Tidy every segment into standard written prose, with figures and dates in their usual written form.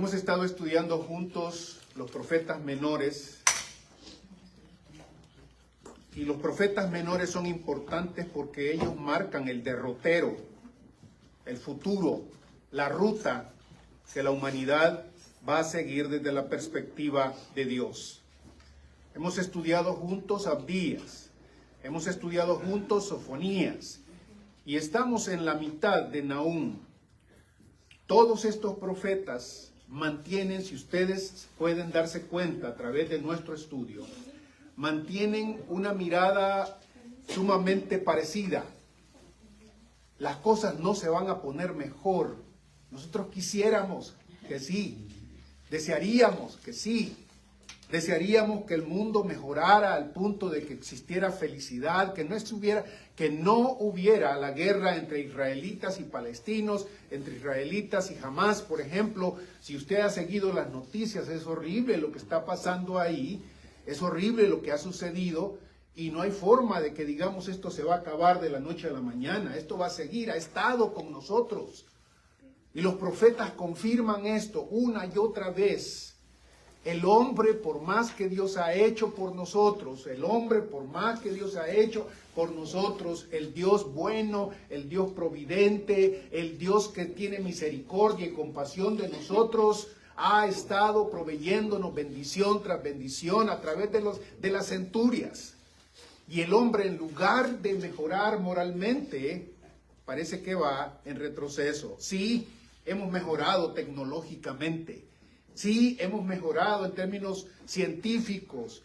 Hemos estado estudiando juntos los profetas menores. Y los profetas menores son importantes porque ellos marcan el derrotero, el futuro, la ruta que la humanidad va a seguir desde la perspectiva de Dios. Hemos estudiado juntos Abdías, hemos estudiado juntos Sofonías y estamos en la mitad de Nahum. Todos estos profetas mantienen, si ustedes pueden darse cuenta a través de nuestro estudio, mantienen una mirada sumamente parecida. Las cosas no se van a poner mejor. Nosotros quisiéramos que sí, desearíamos que sí, desearíamos que el mundo mejorara al punto de que existiera felicidad, que no hubiera la guerra entre israelitas y palestinos, entre israelitas y Hamás, por ejemplo. Si usted ha seguido las noticias, es horrible lo que está pasando ahí. Es horrible lo que ha sucedido y no hay forma de que digamos esto se va a acabar de la noche a la mañana. Esto va a seguir, ha estado con nosotros. Y los profetas confirman esto una y otra vez. El hombre, por más que Dios ha hecho por nosotros, el hombre, por más que Dios ha hecho por nosotros, el Dios bueno, el Dios providente, el Dios que tiene misericordia y compasión de nosotros, ha estado proveyéndonos bendición tras bendición a través de las centurias. Y el hombre, en lugar de mejorar moralmente, parece que va en retroceso. Sí, hemos mejorado tecnológicamente. Sí, hemos mejorado en términos científicos.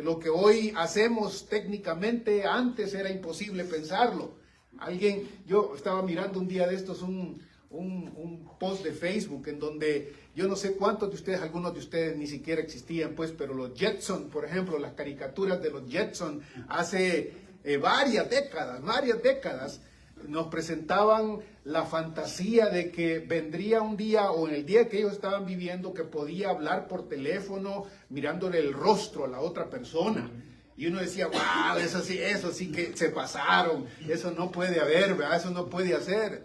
Lo que hoy hacemos técnicamente, antes era imposible pensarlo. Yo estaba mirando un día de estos un post de Facebook en donde yo no sé cuántos de ustedes, algunos de ustedes ni siquiera existían, pues, pero los Jetson, por ejemplo, las caricaturas de los Jetson hace varias décadas, nos presentaban la fantasía de que vendría un día o en el día que ellos estaban viviendo que podía hablar por teléfono mirándole el rostro a la otra persona. Y uno decía, wow, eso sí que se pasaron, eso no puede haber, ¿verdad? Eso no puede hacer.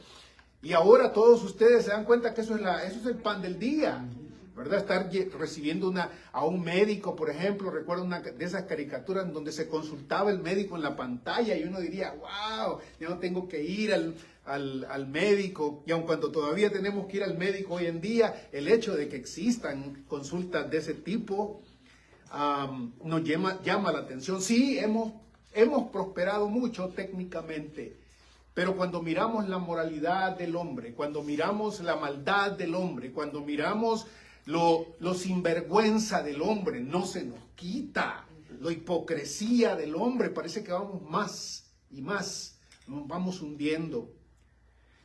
Y ahora todos ustedes se dan cuenta que eso es el pan del día, ¿verdad? Estar recibiendo a un médico, por ejemplo, recuerdo una de esas caricaturas en donde se consultaba el médico en la pantalla y uno diría, wow, ya no tengo que ir al médico. Y aun cuando todavía tenemos que ir al médico hoy en día, el hecho de que existan consultas de ese tipo nos llama la atención. Sí, hemos prosperado mucho técnicamente. Pero cuando miramos la moralidad del hombre, cuando miramos la maldad del hombre, cuando miramos lo sinvergüenza del hombre, no se nos quita. La hipocresía del hombre, parece que vamos más y más, nos vamos hundiendo.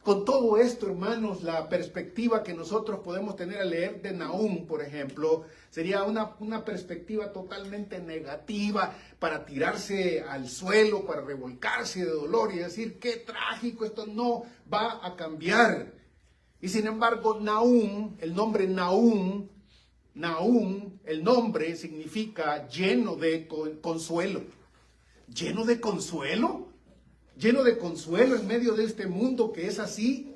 Con todo esto, hermanos, la perspectiva que nosotros podemos tener al leer de Nahum, por ejemplo, sería una perspectiva totalmente negativa para tirarse al suelo, para revolcarse de dolor y decir, qué trágico, esto no va a cambiar. Y sin embargo, Nahum, el nombre Nahum, el nombre significa lleno de consuelo. ¿Lleno de consuelo? Lleno de consuelo en medio de este mundo que es así.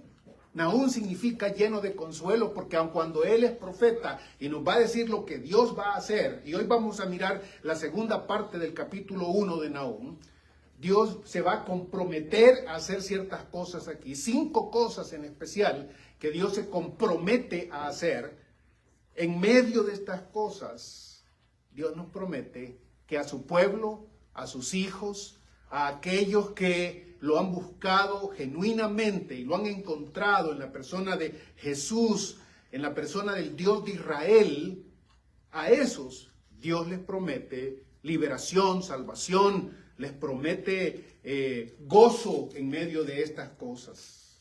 Nahum significa lleno de consuelo, porque aun cuando él es profeta y nos va a decir lo que Dios va a hacer, y hoy vamos a mirar la segunda parte del capítulo 1 de Nahum, Dios se va a comprometer a hacer ciertas cosas aquí, 5 cosas en especial que Dios se compromete a hacer. En medio de estas cosas, Dios nos promete que a su pueblo, a sus hijos, a aquellos que lo han buscado genuinamente y lo han encontrado en la persona de Jesús, en la persona del Dios de Israel, a esos Dios les promete liberación, salvación, les promete gozo en medio de estas cosas.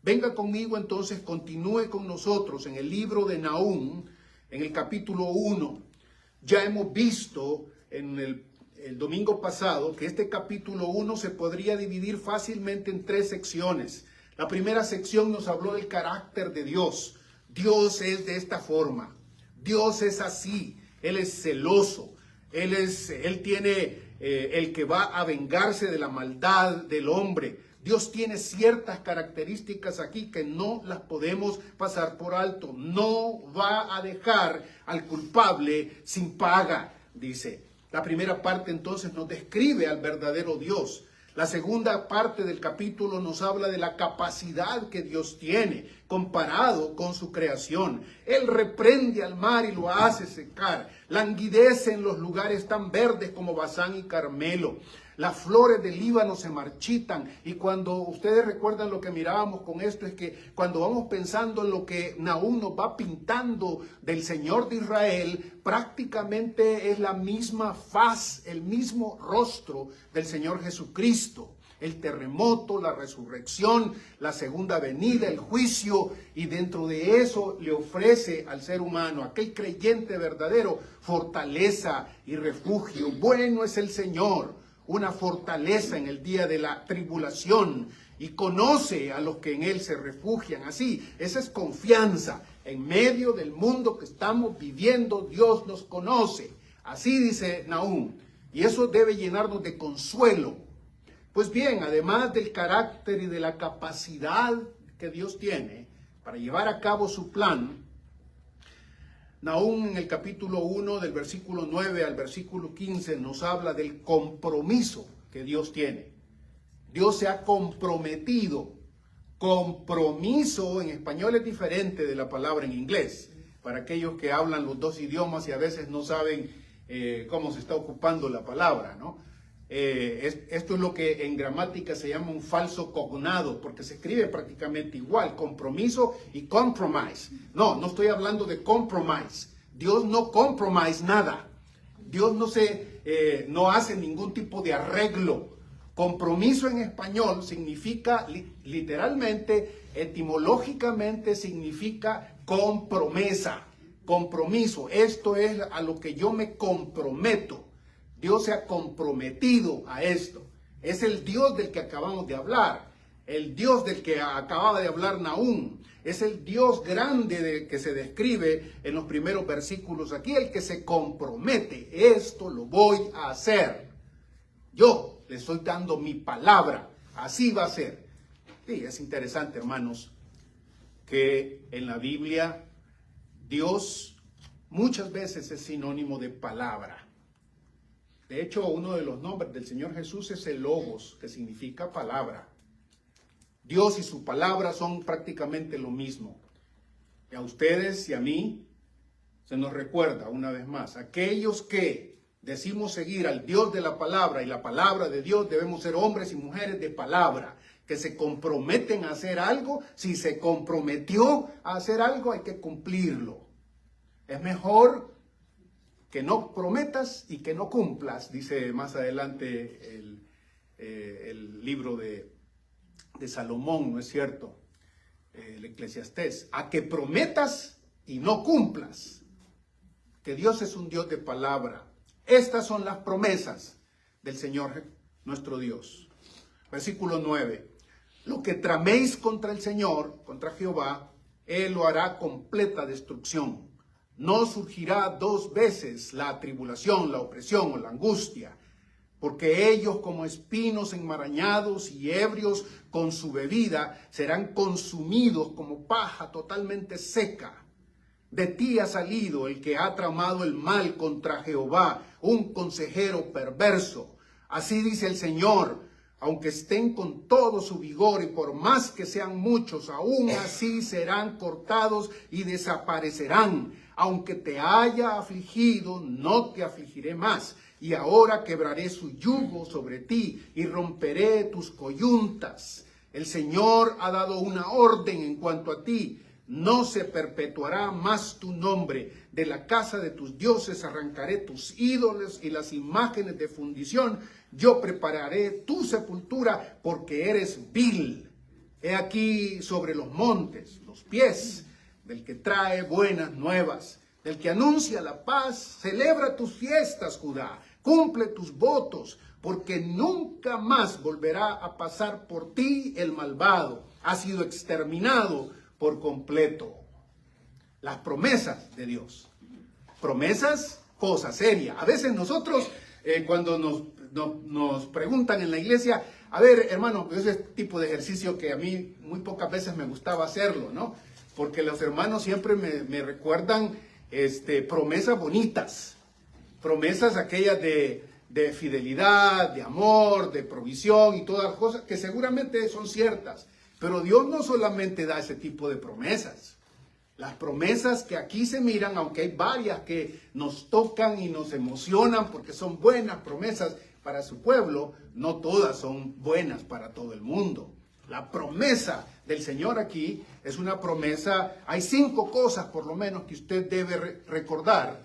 Venga conmigo entonces, continúe con nosotros en el libro de Nahum, en el capítulo 1. Ya hemos visto en el domingo pasado que este capítulo 1 se podría dividir fácilmente en 3 secciones. La primera sección nos habló del carácter de Dios. Dios es de esta forma. Dios es así. Él es celoso. Él tiene el que va a vengarse de la maldad del hombre. Dios tiene ciertas características aquí que no las podemos pasar por alto. No va a dejar al culpable sin paga, dice. La primera parte entonces nos describe al verdadero Dios. La segunda parte del capítulo nos habla de la capacidad que Dios tiene comparado con su creación. Él reprende al mar y lo hace secar. Languidece en los lugares tan verdes como Basán y Carmelo. Las flores del Líbano se marchitan. Y cuando ustedes recuerdan lo que mirábamos con esto, es que cuando vamos pensando en lo que Nahum nos va pintando del Señor de Israel, prácticamente es la misma faz, el mismo rostro del Señor Jesucristo. El terremoto, la resurrección, la segunda venida, el juicio, y dentro de eso le ofrece al ser humano, aquel creyente verdadero, fortaleza y refugio. Bueno es el Señor, una fortaleza en el día de la tribulación, y conoce a los que en Él se refugian. Así, esa es confianza. En medio del mundo que estamos viviendo, Dios nos conoce. Así dice Nahum, y eso debe llenarnos de consuelo. Pues bien, además del carácter y de la capacidad que Dios tiene para llevar a cabo su plan, Nahum en el capítulo 1 del versículo 9 al versículo 15 nos habla del compromiso que Dios tiene. Dios se ha comprometido. Compromiso en español es diferente de la palabra en inglés. Para aquellos que hablan los dos idiomas y a veces no saben cómo se está ocupando la palabra, ¿no? Esto es lo que en gramática se llama un falso cognado, porque se escribe prácticamente igual, compromiso y compromise. No estoy hablando de compromise. Dios no compromise nada. Dios no hace ningún tipo de arreglo. Compromiso en español significa literalmente, etimológicamente significa compromesa, compromiso. Esto es a lo que yo me comprometo. Dios se ha comprometido a esto. Es el Dios del que acabamos de hablar, el Dios del que acababa de hablar Nahum. Es el Dios grande que se describe en los primeros versículos aquí, el que se compromete. Esto lo voy a hacer. Yo le estoy dando mi palabra. Así va a ser. Sí, es interesante, hermanos, que en la Biblia Dios muchas veces es sinónimo de palabra. De hecho, uno de los nombres del Señor Jesús es el Logos, que significa palabra. Dios y su palabra son prácticamente lo mismo. Y a ustedes y a mí se nos recuerda una vez más, aquellos que decimos seguir al Dios de la palabra y la palabra de Dios, debemos ser hombres y mujeres de palabra, que se comprometen a hacer algo. Si se comprometió a hacer algo, hay que cumplirlo. Es mejor que no prometas y que no cumplas, dice más adelante el libro de Salomón, ¿no es cierto? El Eclesiastés, a que prometas y no cumplas, que Dios es un Dios de palabra. Estas son las promesas del Señor nuestro Dios. Versículo 9, lo que traméis contra el Señor, contra Jehová, Él lo hará completa destrucción. No surgirá dos veces la tribulación, la opresión o la angustia, porque ellos como espinos enmarañados y ebrios con su bebida serán consumidos como paja totalmente seca. De ti ha salido el que ha tramado el mal contra Jehová, un consejero perverso. Así dice el Señor, aunque estén con todo su vigor y por más que sean muchos, aún así serán cortados y desaparecerán. Aunque te haya afligido, no te afligiré más. Y ahora quebraré su yugo sobre ti y romperé tus coyuntas. El Señor ha dado una orden en cuanto a ti. No se perpetuará más tu nombre. De la casa de tus dioses arrancaré tus ídolos y las imágenes de fundición. Yo prepararé tu sepultura porque eres vil. He aquí sobre los montes los pies del que trae buenas nuevas, del que anuncia la paz. Celebra tus fiestas, Judá, cumple tus votos, porque nunca más volverá a pasar por ti el malvado. Ha sido exterminado por completo. Las promesas de Dios. Promesas, cosa seria. A veces nosotros, cuando nos preguntan en la iglesia, A ver, hermano, ese tipo de ejercicio que a mí muy pocas veces me gustaba hacerlo, ¿no? Porque los hermanos siempre me recuerdan promesas bonitas, promesas aquellas de fidelidad, de amor, de provisión y todas las cosas que seguramente son ciertas. Pero Dios no solamente da ese tipo de promesas. Las promesas que aquí se miran, aunque hay varias que nos tocan y nos emocionan porque son buenas promesas para su pueblo, no todas son buenas para todo el mundo. La promesa del Señor aquí es una promesa, hay 5 cosas por lo menos que usted debe recordar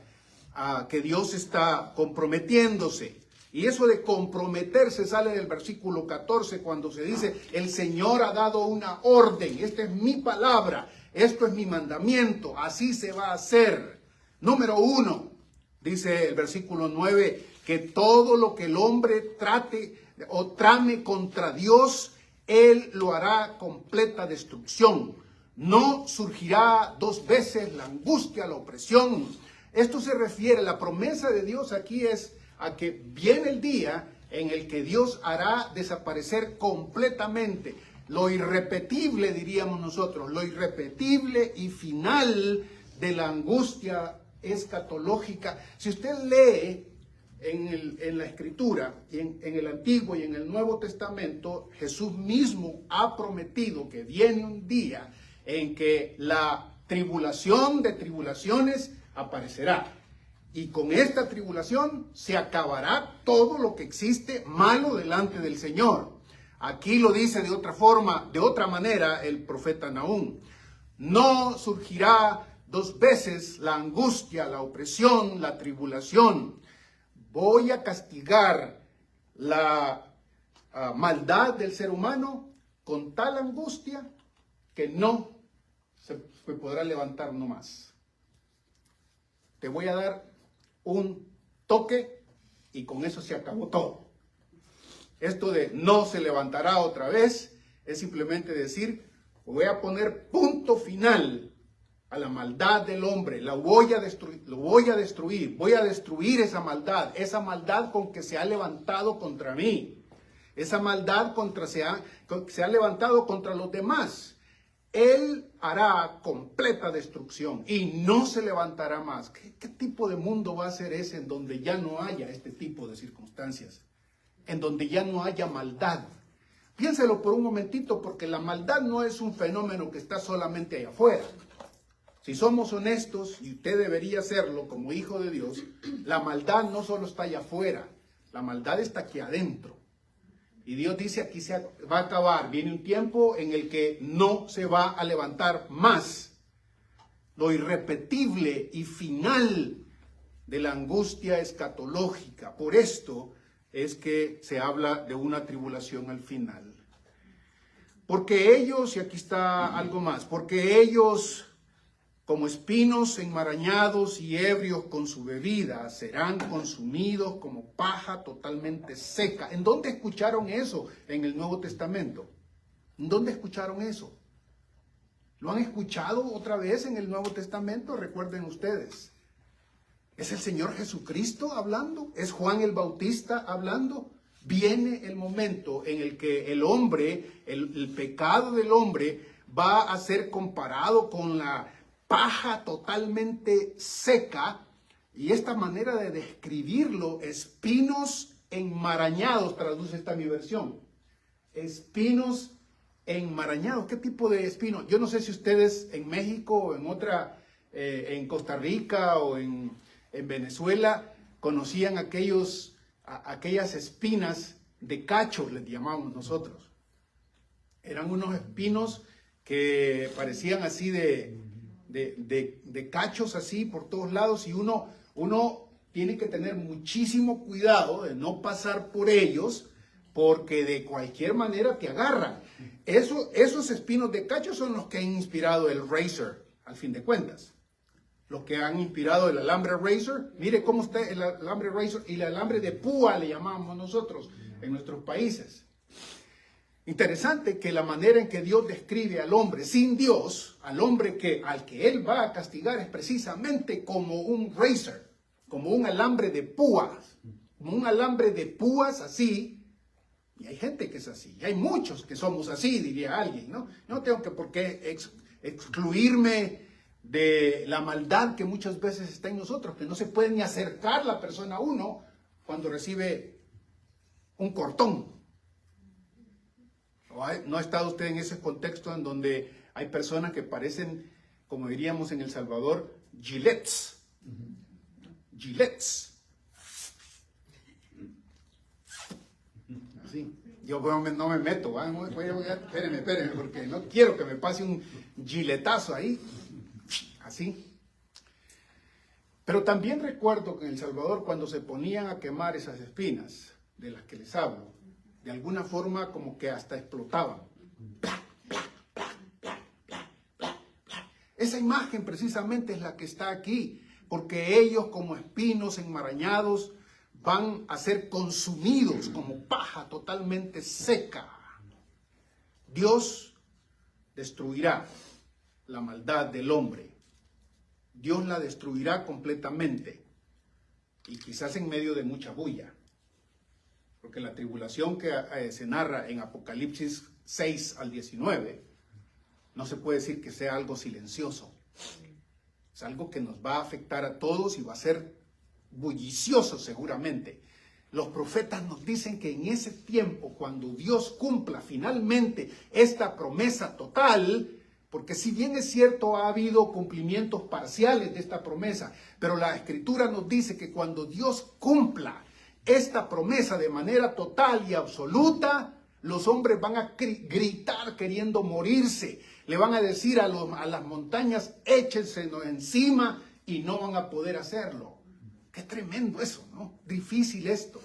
que Dios está comprometiéndose. Y eso de comprometerse sale del versículo 14 cuando se dice, el Señor ha dado una orden, esta es mi palabra, esto es mi mandamiento, así se va a hacer. Número 1, dice el versículo 9, que todo lo que el hombre trate o trame contra Dios, Él lo hará completa destrucción. No surgirá 2 veces la angustia, la opresión. Esto se refiere, la promesa de Dios aquí es a que viene el día en el que Dios hará desaparecer completamente lo irrepetible, diríamos nosotros, lo irrepetible y final de la angustia escatológica. Si usted lee en la Escritura, en el Antiguo y en el Nuevo Testamento, Jesús mismo ha prometido que viene un día en que la tribulación de tribulaciones aparecerá. Y con esta tribulación se acabará todo lo que existe malo delante del Señor. Aquí lo dice de otra forma, de otra manera el profeta Nahum. No surgirá 2 veces la angustia, la opresión, la tribulación. Voy a castigar la maldad del ser humano con tal angustia que no se podrá levantar no más. Te voy a dar un toque y con eso se acabó todo. Esto de no se levantará otra vez es simplemente decir, voy a poner punto final a la maldad del hombre, lo voy a destruir, voy a destruir esa maldad con que se ha levantado contra mí, esa maldad se ha levantado contra los demás. Él hará completa destrucción y no se levantará más. ¿Qué tipo de mundo va a ser ese en donde ya no haya este tipo de circunstancias? En donde ya no haya maldad. Piénselo por un momentito, porque la maldad no es un fenómeno que está solamente allá afuera. Si somos honestos, y usted debería serlo como hijo de Dios, la maldad no solo está allá afuera, la maldad está aquí adentro. Y Dios dice, aquí se va a acabar. Viene un tiempo en el que no se va a levantar más. Lo irrepetible y final de la angustia escatológica. Por esto es que se habla de una tribulación al final. Porque ellos, y aquí está algo más, porque ellos, como espinos enmarañados y ebrios con su bebida, serán consumidos como paja totalmente seca. ¿En dónde escucharon eso en el Nuevo Testamento? ¿En dónde escucharon eso? ¿Lo han escuchado otra vez en el Nuevo Testamento? Recuerden ustedes. ¿Es el Señor Jesucristo hablando? ¿Es Juan el Bautista hablando? Viene el momento en el que el hombre, el pecado del hombre, va a ser comparado con la paja totalmente seca, y esta manera de describirlo, espinos enmarañados, traduce esta mi versión, espinos enmarañados. ¿Qué tipo de espinos? Yo no sé si ustedes en México o en en Costa Rica o en Venezuela conocían aquellas espinas de cacho, les llamamos nosotros. Eran unos espinos que parecían así de cachos así por todos lados, y uno tiene que tener muchísimo cuidado de no pasar por ellos, porque de cualquier manera te agarran. Esos espinos de cacho son los que han inspirado el razor, al fin de cuentas. Los que han inspirado el alambre razor. Mire cómo está el alambre razor y el alambre de púa, le llamamos nosotros en nuestros países. Interesante que la manera en que Dios describe al hombre sin Dios, al hombre al que Él va a castigar, es precisamente como un razor, como un alambre de púas, así, Y hay gente que es así, y hay muchos que somos así, diría alguien, ¿no? No tengo que por qué excluirme de la maldad que muchas veces está en nosotros, que no se puede ni acercar la persona a uno cuando recibe un cortón. ¿No ha estado usted en ese contexto en donde hay personas que parecen, como diríamos en El Salvador, gilets? Gilets. Así. Yo no me meto, espérenme, porque no quiero que me pase un giletazo ahí. Así. Pero también recuerdo que en El Salvador, cuando se ponían a quemar esas espinas de las que les hablo, de alguna forma como que hasta explotaban. Esa imagen precisamente es la que está aquí, porque ellos como espinos enmarañados van a ser consumidos como paja totalmente seca. Dios destruirá la maldad del hombre. Dios la destruirá completamente, y quizás en medio de mucha bulla. Porque la tribulación que se narra en Apocalipsis 6 al 19, no se puede decir que sea algo silencioso. Es algo que nos va a afectar a todos y va a ser bullicioso seguramente. Los profetas nos dicen que en ese tiempo, cuando Dios cumpla finalmente esta promesa total, porque si bien es cierto ha habido cumplimientos parciales de esta promesa, pero la Escritura nos dice que cuando Dios cumpla esta promesa de manera total y absoluta, los hombres van a gritar queriendo morirse. Le van a decir a las montañas, échensenos encima, y no van a poder hacerlo. Qué tremendo eso, ¿no? Difícil esto.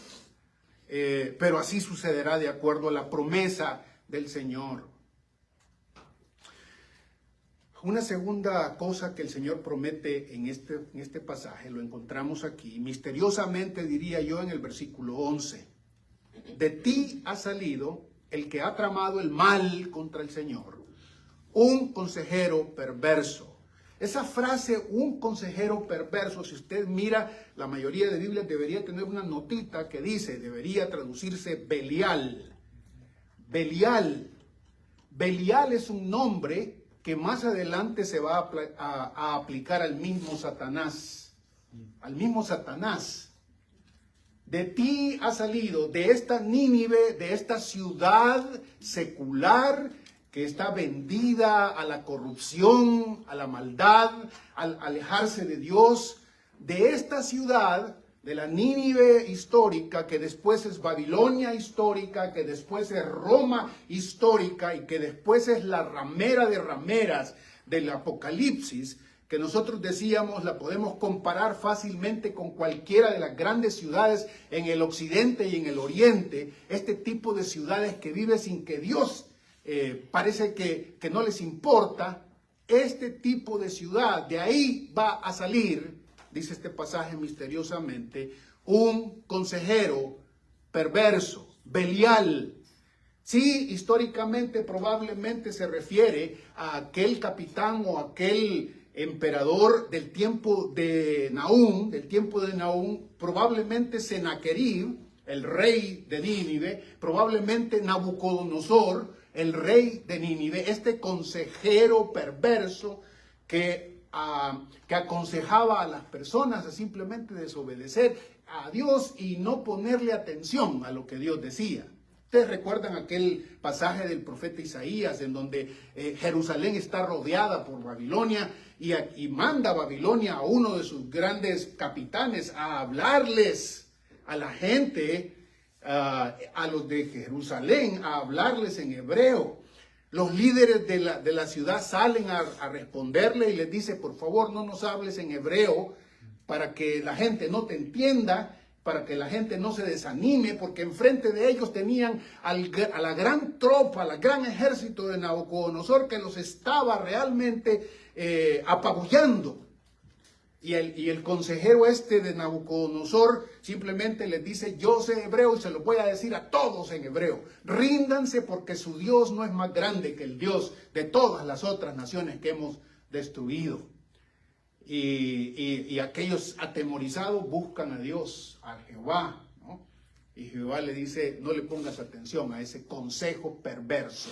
Pero así sucederá de acuerdo a la promesa del Señor. Una segunda cosa que el Señor promete en este pasaje, lo encontramos aquí, misteriosamente diría yo en el versículo 11. De ti ha salido el que ha tramado el mal contra el Señor, un consejero perverso. Esa frase, un consejero perverso, si usted mira, la mayoría de Biblias debería tener una notita que dice, debería traducirse Belial. Belial. Belial es un nombre que más adelante se va a aplicar al mismo Satanás. Al mismo Satanás. De ti ha salido, de esta Nínive, de esta ciudad secular que está vendida a la corrupción, a la maldad, al alejarse de Dios, de esta ciudad, de la Nínive histórica, que después es Babilonia histórica, que después es Roma histórica y que después es la ramera de rameras del Apocalipsis, que nosotros decíamos la podemos comparar fácilmente con cualquiera de las grandes ciudades en el occidente y en el oriente, este tipo de ciudades que vive sin que Dios parece que no les importa, este tipo de ciudad, de ahí va a salir, dice este pasaje misteriosamente, un consejero perverso, Belial. Sí, históricamente probablemente se refiere a aquel capitán o aquel emperador del tiempo de Nahum, probablemente Sennacherib, el rey de Nínive, probablemente Nabucodonosor, el rey de Nínive, este consejero perverso que aconsejaba a las personas a simplemente desobedecer a Dios y no ponerle atención a lo que Dios decía. Ustedes recuerdan aquel pasaje del profeta Isaías en donde Jerusalén está rodeada por Babilonia y manda a Babilonia a uno de sus grandes capitanes a hablarles a la gente, a los de Jerusalén, a hablarles en hebreo. Los líderes de la ciudad salen a responderle y les dice, por favor no nos hables en hebreo para que la gente no te entienda, para que la gente no se desanime, porque enfrente de ellos tenían a la gran tropa, al gran ejército de Nabucodonosor que los estaba realmente apabullando. Y el consejero de Nabucodonosor simplemente les dice, yo sé hebreo y se lo voy a decir a todos en hebreo. Ríndanse porque su Dios no es más grande que el Dios de todas las otras naciones que hemos destruido. Y aquellos atemorizados buscan a Dios, a Jehová, ¿no? Y Jehová le dice, no le pongas atención a ese consejo perverso.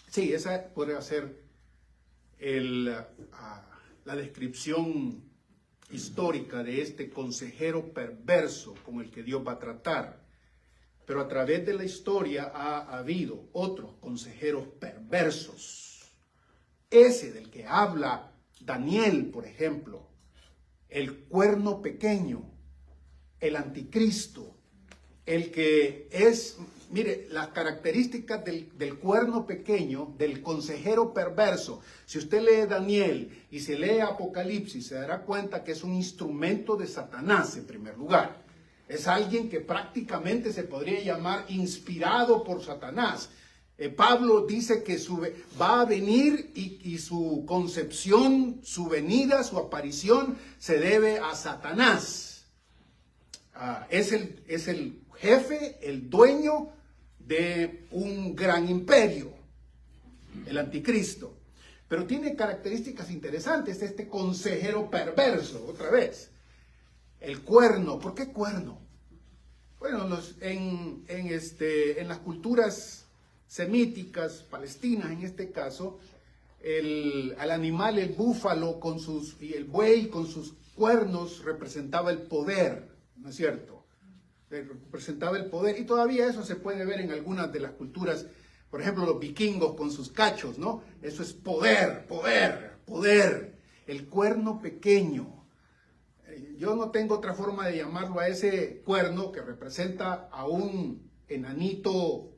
Sí, esa podría ser la descripción histórica de este consejero perverso con el que Dios va a tratar. Pero a través de la historia ha habido otros consejeros perversos. Ese del que habla Daniel, por ejemplo, el cuerno pequeño, el anticristo, el que es, mire, las características del cuerno pequeño, del consejero perverso. Si usted lee Daniel y se lee Apocalipsis, se dará cuenta que es un instrumento de Satanás en primer lugar. Es alguien que prácticamente se podría llamar inspirado por Satanás. Pablo dice que va a venir y su concepción, su venida, su aparición se debe a Satanás. Es el jefe, el dueño de un gran imperio, el anticristo. Pero tiene características interesantes este consejero perverso, otra vez. El cuerno. ¿Por qué cuerno? Bueno, en las culturas semíticas, palestinas en este caso, al animal, el búfalo y el buey con sus cuernos representaba el poder, ¿no es cierto? Representaba el poder, y todavía eso se puede ver en algunas de las culturas, por ejemplo los vikingos con sus cachos, ¿no? Eso es poder, poder, poder. El cuerno pequeño. Yo no tengo otra forma de llamarlo a ese cuerno que representa a un enanito,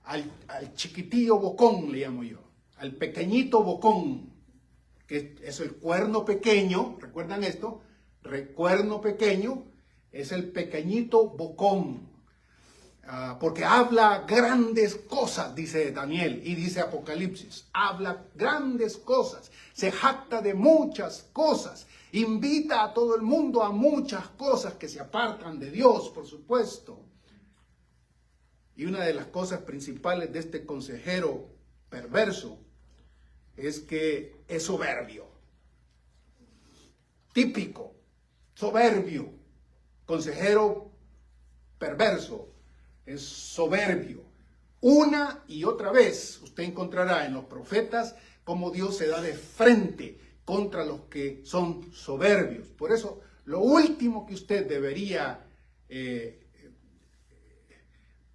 al chiquitillo bocón le llamo yo, al pequeñito bocón, que es el cuerno pequeño. ¿Recuerdan esto? Cuerno pequeño es el pequeñito bocón, porque habla grandes cosas, dice Daniel y dice Apocalipsis. Habla grandes cosas, se jacta de muchas cosas, invita a todo el mundo a muchas cosas que se apartan de Dios, por supuesto. Y una de las cosas principales de este consejero perverso es que es soberbio. Típico, soberbio. Consejero perverso es soberbio. Una y otra vez usted encontrará en los profetas cómo Dios se da de frente contra los que son soberbios. Por eso, lo último que usted debería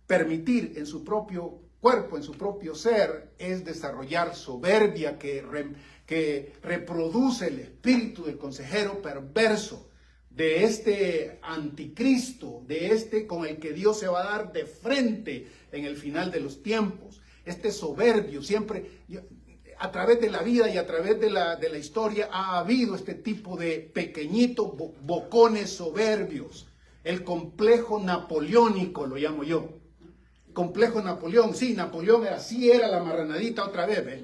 permitir en su propio cuerpo, en su propio ser, es desarrollar soberbia que reproduce el espíritu del consejero perverso, de este anticristo, de este con el que Dios se va a dar de frente en el final de los tiempos. Este soberbio, siempre a través de la vida y a través de la historia ha habido este tipo de pequeñitos bocones soberbios. El complejo napoleónico lo llamo yo. Complejo Napoleón, sí, Napoleón así era la marranadita otra vez, ¿ves?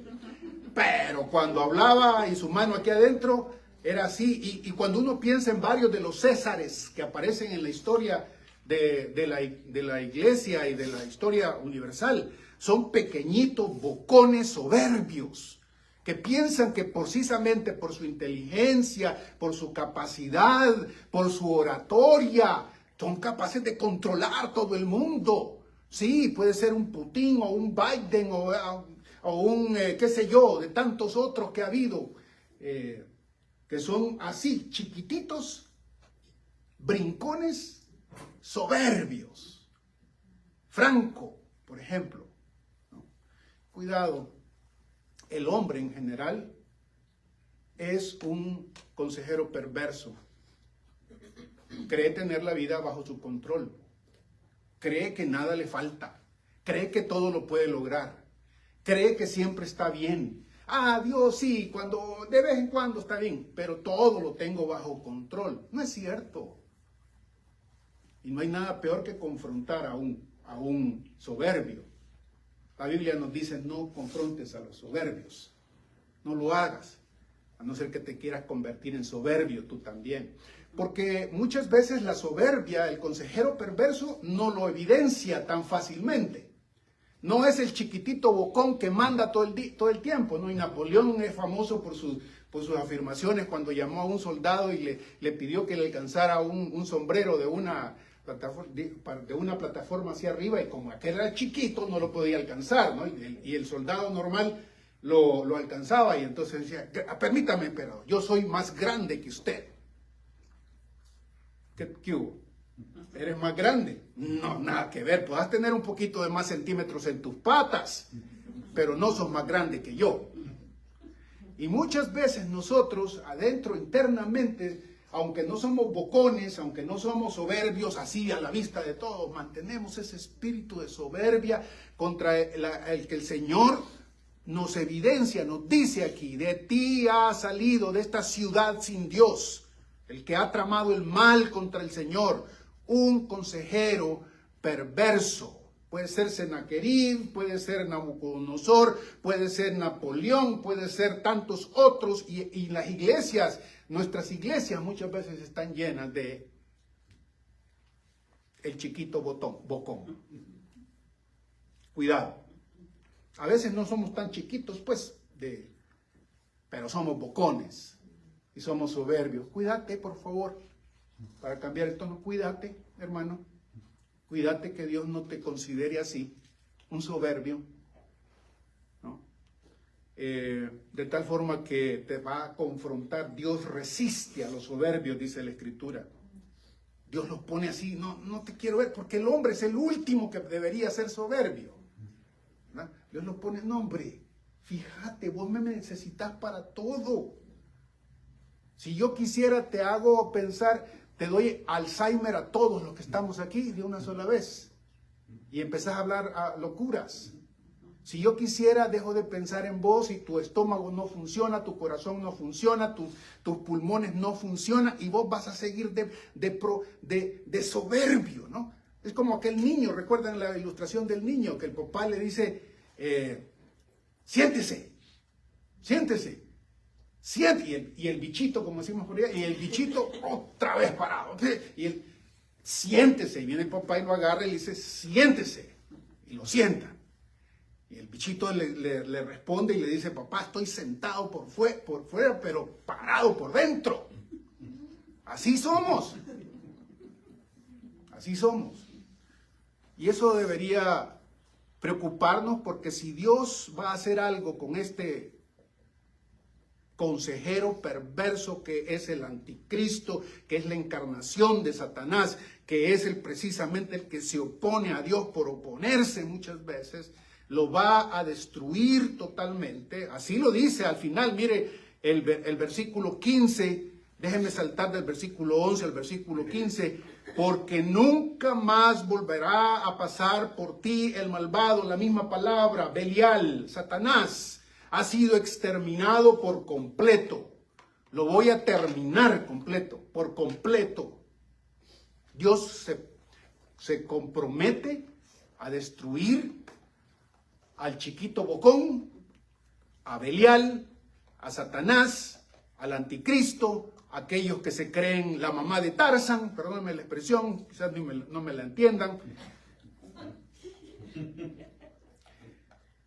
Pero cuando hablaba y su mano aquí adentro era así. Y cuando uno piensa en varios de los Césares que aparecen en la historia de la iglesia y de la historia universal, son pequeñitos bocones soberbios que piensan que precisamente por su inteligencia, por su capacidad, por su oratoria, son capaces de controlar todo el mundo. Sí, puede ser un Putin o un Biden o un, qué sé yo, de tantos otros que ha habido, que son así, chiquititos, brincones, soberbios. Franco, por ejemplo, ¿no? Cuidado, el hombre en general es un consejero perverso. Cree tener la vida bajo su control. Cree que nada le falta. Cree que todo lo puede lograr. Cree que siempre está bien. Dios sí, de vez en cuando está bien, pero todo lo tengo bajo control. No es cierto. Y no hay nada peor que confrontar a un soberbio. La Biblia nos dice, no confrontes a los soberbios. No lo hagas, a no ser que te quieras convertir en soberbio tú también. Porque muchas veces la soberbia, el consejero perverso, no lo evidencia tan fácilmente. No es el chiquitito bocón que manda todo el tiempo, ¿no? Y Napoleón es famoso por sus afirmaciones cuando llamó a un soldado y le pidió que le alcanzara un sombrero de una plataforma hacia arriba, y como aquel era chiquito no lo podía alcanzar, ¿no? Y el soldado normal lo alcanzaba, y entonces decía, permítame, emperador, yo soy más grande que usted. ¿Qué hubo? ¿Eres más grande? No, nada que ver, podrás tener un poquito de más centímetros en tus patas, pero no sos más grande que yo. Y muchas veces nosotros adentro, internamente, aunque no somos bocones, aunque no somos soberbios así a la vista de todos, mantenemos ese espíritu de soberbia contra el que el Señor nos evidencia, nos dice aquí: de ti ha salido, de esta ciudad sin Dios, el que ha tramado el mal contra el Señor, un consejero perverso. Puede ser Sennacherib, puede ser Nabucodonosor, puede ser Napoleón, puede ser tantos otros, y las iglesias, nuestras iglesias muchas veces están llenas de el chiquito bocón. Cuidado. A veces no somos tan chiquitos, pero somos bocones y somos soberbios. Cuídate, por favor, para cambiar el tono. Cuídate, hermano. Cuídate que Dios no te considere así, un soberbio, ¿no? De tal forma que te va a confrontar. Dios resiste a los soberbios, dice la Escritura. Dios los pone así, no te quiero ver, porque el hombre es el último que debería ser soberbio, ¿verdad? Dios los pone, no, hombre, fíjate, vos me necesitas para todo. Si yo quisiera, te hago pensar, te doy Alzheimer a todos los que estamos aquí de una sola vez, y empezás a hablar a locuras. Si yo quisiera, dejo de pensar en vos y tu estómago no funciona, tu corazón no funciona, tus pulmones no funcionan, y vos vas a seguir de soberbio, ¿no? Es como aquel niño, recuerdan la ilustración del niño, que el papá le dice, siéntese, y el bichito, como decimos por allá, y el bichito otra vez parado, y él, siéntese, y viene el papá y lo agarra y le dice, siéntese, y lo sienta. Y el bichito le responde y le dice, papá, estoy sentado por fuera, pero parado por dentro. Así somos. Así somos. Y eso debería preocuparnos, porque si Dios va a hacer algo con este consejero perverso que es el anticristo, que es la encarnación de Satanás, que es precisamente el que se opone a Dios por oponerse muchas veces, lo va a destruir totalmente. Así lo dice al final. Mire el versículo 15, déjenme saltar del versículo 11 al versículo 15, porque nunca más volverá a pasar por ti el malvado. La misma palabra, Belial, Satanás, ha sido exterminado por completo. Lo voy a terminar por completo. Dios se compromete a destruir al chiquito bocón, a Belial, a Satanás, al anticristo, a aquellos que se creen la mamá de Tarzán, perdónenme la expresión, quizás no me la entiendan.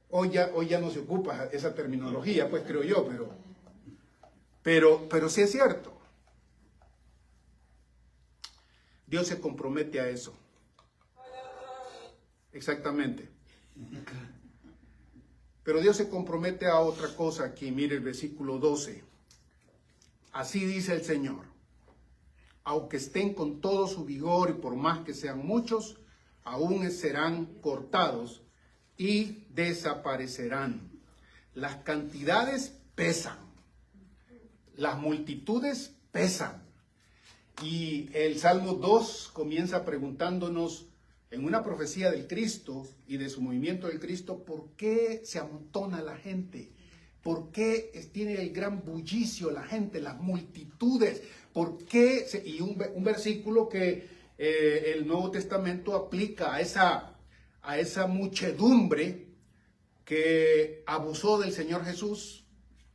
Hoy ya no se ocupa esa terminología, pues creo yo, pero sí es cierto. Dios se compromete a eso. Exactamente. Pero Dios se compromete a otra cosa aquí. Mire el versículo 12. Así dice el Señor: aunque estén con todo su vigor y por más que sean muchos, aún serán cortados y desaparecerán. Las cantidades pesan, las multitudes pesan. Y el Salmo 2 comienza preguntándonos, en una profecía del Cristo y de su movimiento del Cristo, ¿por qué se amontona la gente? ¿Por qué tiene el gran bullicio la gente, las multitudes? ¿Por qué? Y un versículo que el Nuevo Testamento aplica a esa muchedumbre que abusó del Señor Jesús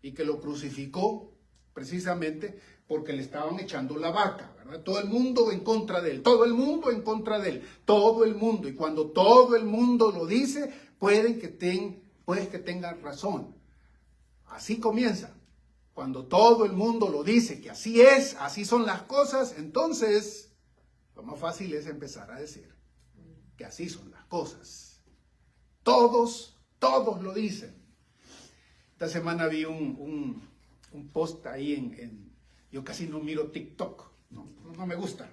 y que lo crucificó precisamente porque le estaban echando la vaca, ¿verdad? Todo el mundo en contra de él, todo el mundo en contra de él, todo el mundo. Y cuando todo el mundo lo dice, puede que tengan razón. Así comienza. cuando todo el mundo lo dice, que así es, así son las cosas, entonces lo más fácil es empezar a decir que así son las cosas. Todos lo dicen. Esta semana vi un post ahí yo casi no miro TikTok, no me gusta,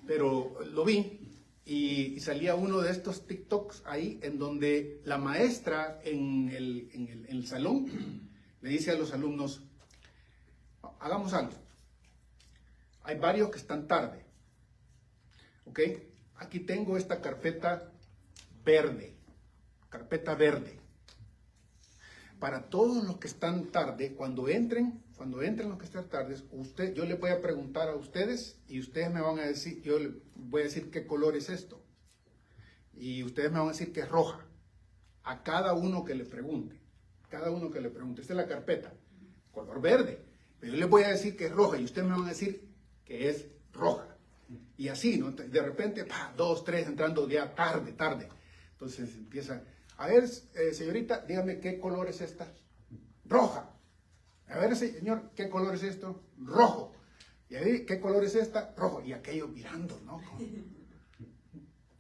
pero lo vi y salía uno de estos TikToks ahí en donde la maestra en el salón le dice a los alumnos, hagamos algo, hay varios que están tarde, ¿ok? Aquí tengo esta carpeta verde. Para todos los que están tarde, cuando entren los que están tardes, yo les voy a preguntar a ustedes y ustedes me van a decir, yo les voy a decir qué color es esto. Y ustedes me van a decir que es roja. A cada uno que le pregunte. Esta es la carpeta, color verde. Pero yo les voy a decir que es roja y ustedes me van a decir que es roja. Y así, ¿no? De repente, 2, 3, entrando ya tarde. Entonces empieza, a ver, señorita, dígame qué color es esta. Roja. A ver, señor, ¿qué color es esto? Rojo. Y ahí, ¿qué color es esta? Rojo. Y aquello mirando, ¿no?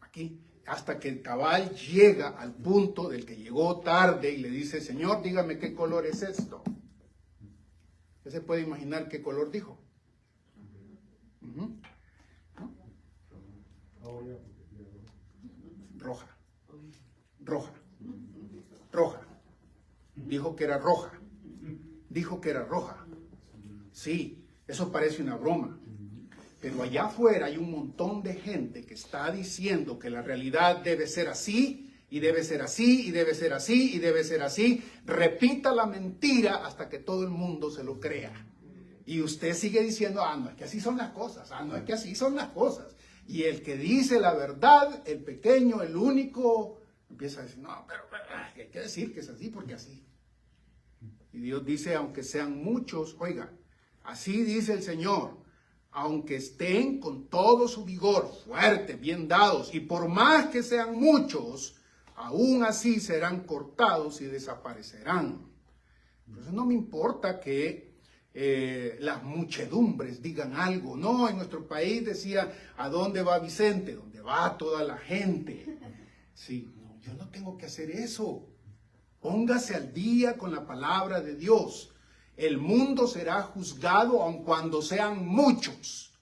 Aquí, hasta que el cabal llega al punto del que llegó tarde y le dice, señor, dígame qué color es esto. ¿Usted se puede imaginar qué color dijo? ¿No? Roja. Dijo que era roja. Sí, eso parece una broma. Pero allá afuera hay un montón de gente que está diciendo que la realidad debe ser así, y debe ser así, y debe ser así, y debe ser así. Repita la mentira hasta que todo el mundo se lo crea. Y usted sigue diciendo, no, es que así son las cosas, no, es que así son las cosas. Y el que dice la verdad, el pequeño, el único, empieza a decir, no, pero hay que decir que es así porque así. Y Dios dice, aunque sean muchos, oiga, así dice el Señor, aunque estén con todo su vigor, fuertes, bien dados, y por más que sean muchos, aún así serán cortados y desaparecerán. Entonces no me importa que las muchedumbres digan algo. No, en nuestro país decía, ¿a dónde va Vicente? ¿Dónde va toda la gente? Sí, no, yo no tengo que hacer eso. Póngase al día con la palabra de Dios. El mundo será juzgado aun cuando sean muchos,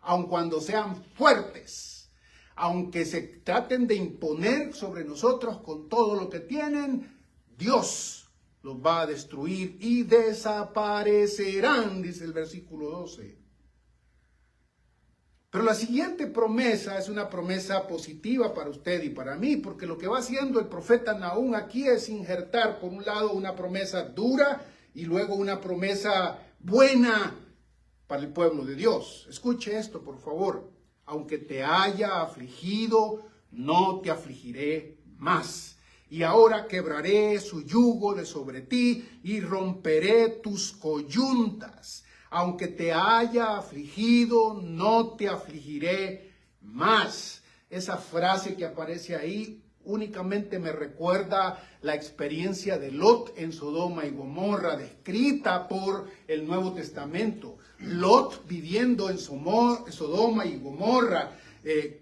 aun cuando sean fuertes, aunque se traten de imponer sobre nosotros con todo lo que tienen, Dios los va a destruir y desaparecerán, dice el versículo 12. Pero la siguiente promesa es una promesa positiva para usted y para mí, porque lo que va haciendo el profeta Nahum aquí es injertar, por un lado, una promesa dura y luego una promesa buena para el pueblo de Dios. Escuche esto, por favor. Aunque te haya afligido, no te afligiré más. Y ahora quebraré su yugo de sobre ti y romperé tus coyuntas. Aunque te haya afligido, no te afligiré más. Esa frase que aparece ahí únicamente me recuerda la experiencia de Lot en Sodoma y Gomorra, descrita por el Nuevo Testamento. Lot viviendo en Sodoma y Gomorra,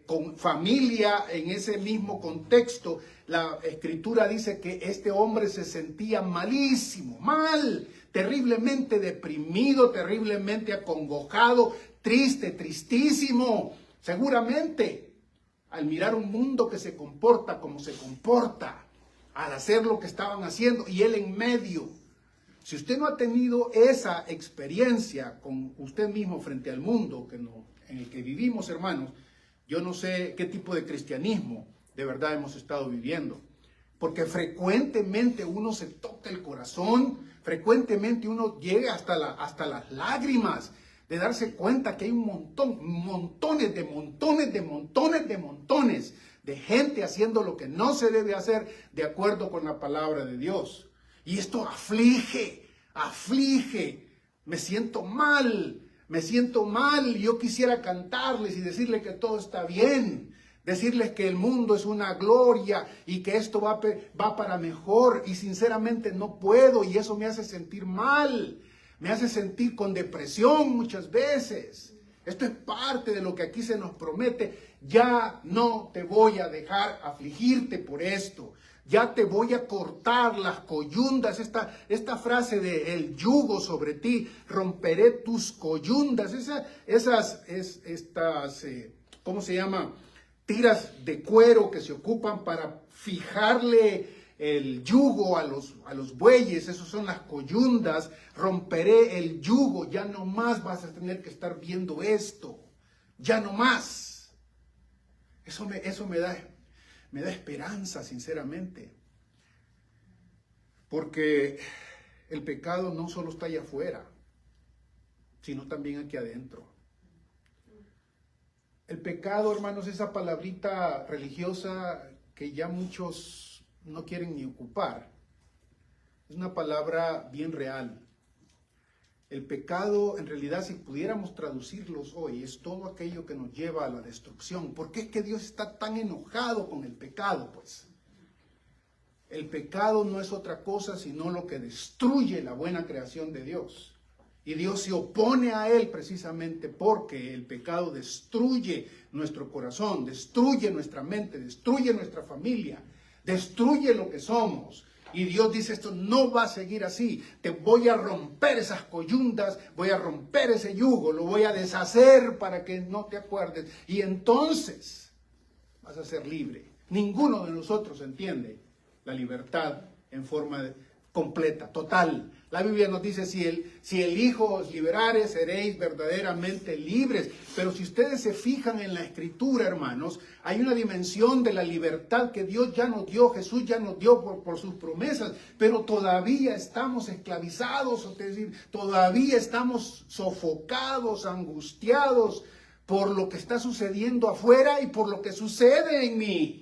con familia en ese mismo contexto. La Escritura dice que este hombre se sentía malísimo, mal, terriblemente deprimido, terriblemente acongojado, triste, tristísimo, seguramente, al mirar un mundo que se comporta como se comporta, al hacer lo que estaban haciendo y él en medio. Si usted no ha tenido esa experiencia con usted mismo frente al mundo en el que vivimos, hermanos, yo no sé qué tipo de cristianismo de verdad hemos estado viviendo. Porque frecuentemente uno se toca el corazón, frecuentemente uno llega hasta las lágrimas de darse cuenta que hay montones de gente haciendo lo que no se debe hacer de acuerdo con la palabra de Dios. Y esto aflige, me siento mal, yo quisiera cantarles y decirles que todo está bien, decirles que el mundo es una gloria y que esto va para mejor, y sinceramente no puedo y eso me hace sentir mal. me hace sentir con depresión muchas veces. Esto es parte de lo que aquí se nos promete. Ya no te voy a dejar afligirte por esto. Ya te voy a cortar las coyundas. Esta frase de el yugo sobre ti, romperé tus coyundas. ¿Cómo se llama? Tiras de cuero que se ocupan para fijarle el yugo a los bueyes. Esos son las coyundas. Romperé el yugo. Ya no más vas a tener que estar viendo esto. Ya no más. Eso me da esperanza, sinceramente. Porque el pecado no solo está allá afuera, sino también aquí adentro. El pecado, hermanos, esa palabrita religiosa que ya muchos no quieren ni ocupar, es una palabra bien real. El pecado, en realidad, si pudiéramos traducirlos hoy, es todo aquello que nos lleva a la destrucción. ¿Por qué es que Dios está tan enojado con el pecado? Pues el pecado no es otra cosa sino lo que destruye la buena creación de Dios. Y Dios se opone a él precisamente porque el pecado destruye nuestro corazón, destruye nuestra mente, destruye nuestra familia, destruye lo que somos. Y Dios dice, esto no va a seguir así. Te voy a romper esas coyundas, voy a romper ese yugo, lo voy a deshacer para que no te acuerdes. Y entonces vas a ser libre. Ninguno de nosotros entiende la libertad en forma completa, total. La Biblia nos dice, si el Hijo os liberare, seréis verdaderamente libres. Pero si ustedes se fijan en la Escritura, hermanos, hay una dimensión de la libertad que Dios ya nos dio, Jesús ya nos dio por sus promesas, pero todavía estamos esclavizados, es decir, todavía estamos sofocados, angustiados por lo que está sucediendo afuera y por lo que sucede en mí.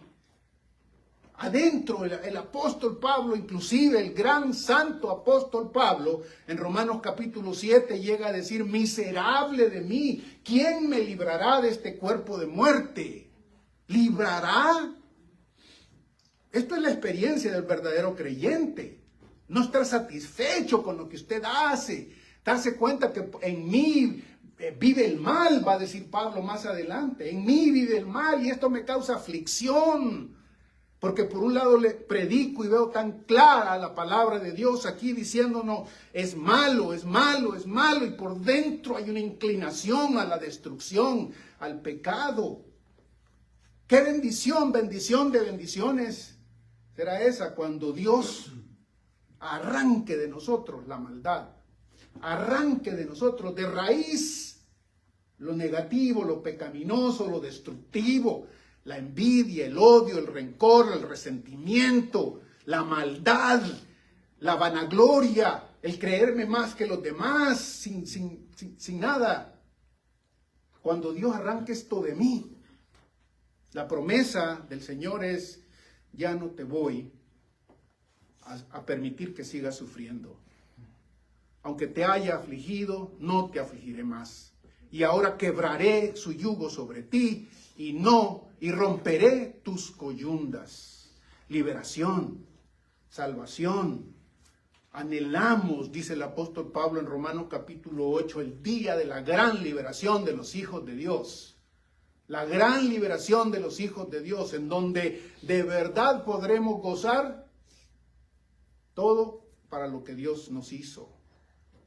Adentro, el apóstol Pablo, inclusive el gran santo apóstol Pablo, en Romanos capítulo 7 llega a decir, miserable de mí, ¿quién me librará de este cuerpo de muerte? ¿Librará? Esto es la experiencia del verdadero creyente. No estar satisfecho con lo que usted hace, darse cuenta que en mí vive el mal, va a decir Pablo más adelante, en mí vive el mal y esto me causa aflicción. Porque por un lado le predico y veo tan clara la palabra de Dios aquí diciéndonos es malo, es malo, es malo. Y por dentro hay una inclinación a la destrucción, al pecado. ¿Qué bendición, bendición de bendiciones será esa cuando Dios arranque de nosotros la maldad? Arranque de nosotros de raíz lo negativo, lo pecaminoso, lo destructivo. La envidia, el odio, el rencor, el resentimiento, la maldad, la vanagloria, el creerme más que los demás sin nada. Cuando Dios arranque esto de mí, la promesa del Señor es, ya no te voy a permitir que sigas sufriendo. Aunque te haya afligido, no te afligiré más. Y ahora quebraré su yugo sobre ti y romperé tus coyundas. Liberación, salvación. Anhelamos, dice el apóstol Pablo en Romanos capítulo 8, el día de la gran liberación de los hijos de Dios. La gran liberación de los hijos de Dios, en donde de verdad podremos gozar todo para lo que Dios nos hizo,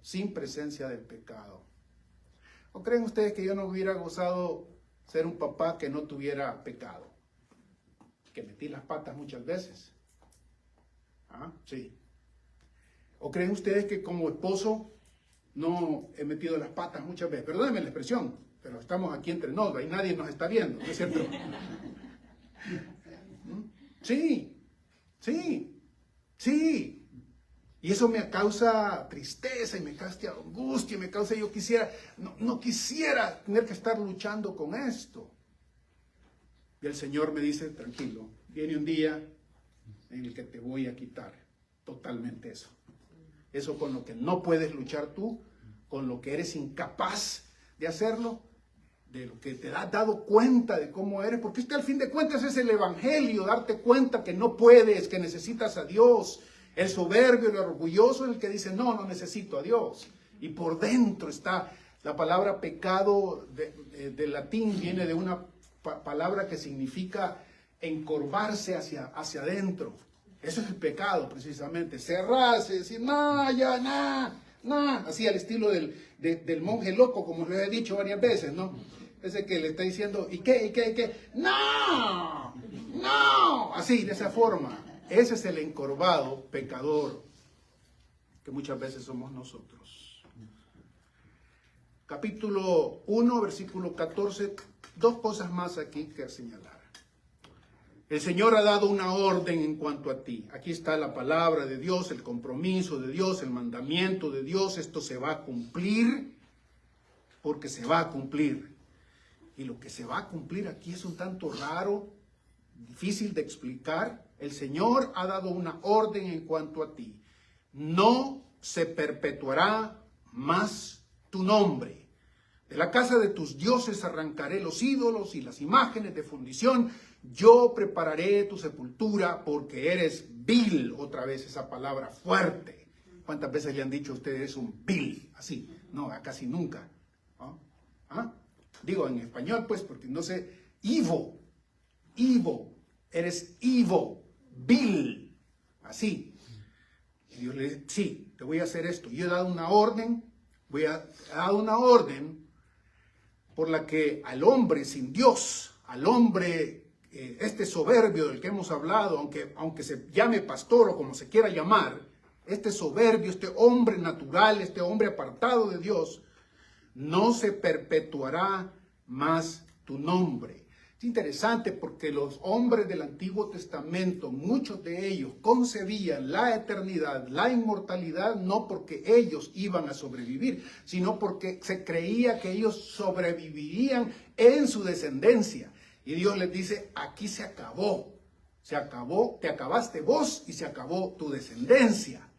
sin presencia del pecado. ¿O creen ustedes que yo no hubiera gozado ser un papá que no tuviera pecado? Que metí las patas muchas veces. Sí. ¿O creen ustedes que como esposo no he metido las patas muchas veces? Perdónenme la expresión, pero estamos aquí entre nosotros y nadie nos está viendo, ¿no es cierto? Sí, sí, sí. Y eso me causa tristeza y me causa angustia, no quisiera tener que estar luchando con esto. Y el Señor me dice, tranquilo, viene un día en el que te voy a quitar totalmente eso. Eso con lo que no puedes luchar tú, con lo que eres incapaz de hacerlo, de lo que te has dado cuenta de cómo eres, porque al fin de cuentas es el evangelio, darte cuenta que no puedes, que necesitas a Dios. El soberbio, el orgulloso es el que dice, no necesito a Dios. y por dentro está. La palabra pecado del latín viene de una palabra que significa encorvarse hacia adentro. Eso es el pecado, precisamente. Cerrarse, decir, no, ya, no. Así al estilo del monje loco, como les he dicho varias veces, ¿no? Ese que le está diciendo, ¿y qué? ¡No! Así, de esa forma. Ese es el encorvado pecador que muchas veces somos nosotros. Capítulo 1, versículo 14. Dos cosas más aquí que señalar. El Señor ha dado una orden en cuanto a ti. Aquí está la palabra de Dios, el compromiso de Dios, el mandamiento de Dios. Esto se va a cumplir porque se va a cumplir. Y lo que se va a cumplir aquí es un tanto raro, difícil de explicar. El Señor ha dado una orden en cuanto a ti. No se perpetuará más tu nombre. De la casa de tus dioses arrancaré los ídolos y las imágenes de fundición. Yo prepararé tu sepultura porque eres vil. Otra vez esa palabra fuerte. ¿Cuántas veces le han dicho a ustedes un vil? Así, no, casi nunca. ¿Ah? Digo en español, pues, porque no sé. Ivo, eres Ivo, vil. Así. Y Dios le dice, sí, te voy a hacer esto. Yo he dado una orden, por la que al hombre sin Dios, al hombre, este soberbio del que hemos hablado, aunque se llame pastor o como se quiera llamar, este soberbio, este hombre natural, este hombre apartado de Dios, no se perpetuará más tu nombre. Es interesante porque los hombres del Antiguo Testamento, muchos de ellos concebían la eternidad, la inmortalidad, no porque ellos iban a sobrevivir, sino porque se creía que ellos sobrevivirían en su descendencia. Y Dios les dice, aquí se acabó, te acabaste vos y se acabó tu descendencia.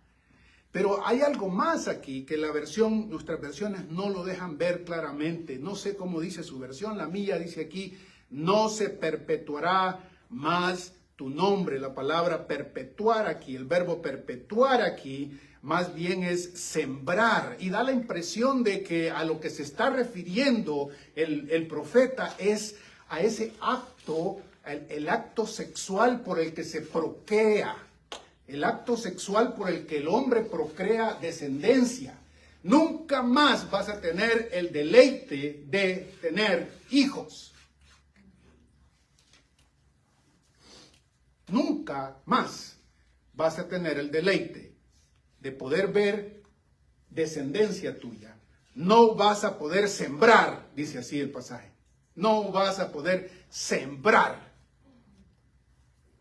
Pero hay algo más aquí que nuestras versiones no lo dejan ver claramente. No sé cómo dice su versión, la mía dice aquí, no se perpetuará más tu nombre. La palabra perpetuar aquí, el verbo perpetuar aquí, más bien es sembrar. Y da la impresión de que a lo que se está refiriendo el profeta es a ese acto, el acto sexual por el que se procrea. El acto sexual por el que el hombre procrea descendencia. Nunca más vas a tener el deleite de tener hijos. Nunca más vas a tener el deleite de poder ver descendencia tuya. No vas a poder sembrar, dice así el pasaje. No vas a poder sembrar.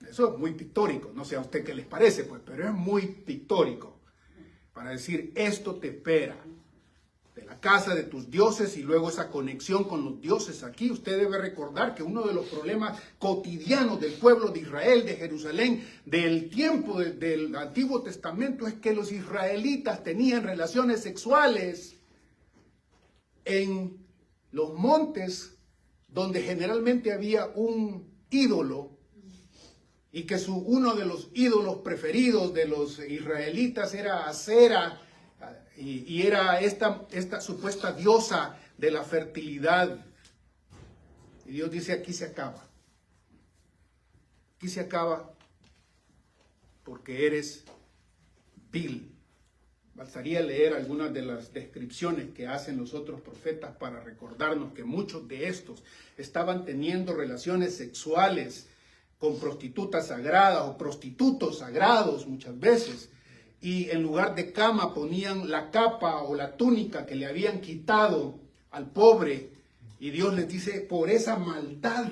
Eso es muy pictórico, no sé a usted qué les parece, pues, pero es muy pictórico para decir esto te espera de la casa de tus dioses y luego esa conexión con los dioses aquí. Usted debe recordar que uno de los problemas cotidianos del pueblo de Israel, de Jerusalén, del tiempo del Antiguo Testamento es que los israelitas tenían relaciones sexuales en los montes donde generalmente había un ídolo. Y que uno de los ídolos preferidos de los israelitas era Acera, y era esta supuesta diosa de la fertilidad. Y Dios dice, aquí se acaba. Aquí se acaba porque eres vil. Bastaría leer algunas de las descripciones que hacen los otros profetas para recordarnos que muchos de estos estaban teniendo relaciones sexuales con prostitutas sagradas o prostitutos sagrados muchas veces, y en lugar de cama ponían la capa o la túnica que le habían quitado al pobre, y Dios les dice, por esa maldad,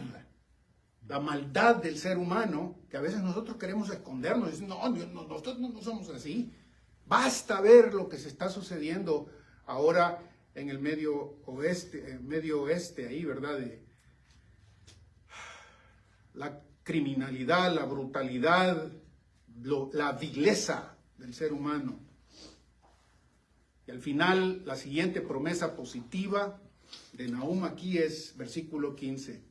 la maldad del ser humano, que a veces nosotros queremos escondernos, y decir, no, nosotros no somos así. Basta ver lo que se está sucediendo ahora en el medio oeste, ahí, ¿verdad? La criminalidad, la brutalidad, la vileza del ser humano. Y al final, la siguiente promesa positiva de Nahum aquí es versículo 15.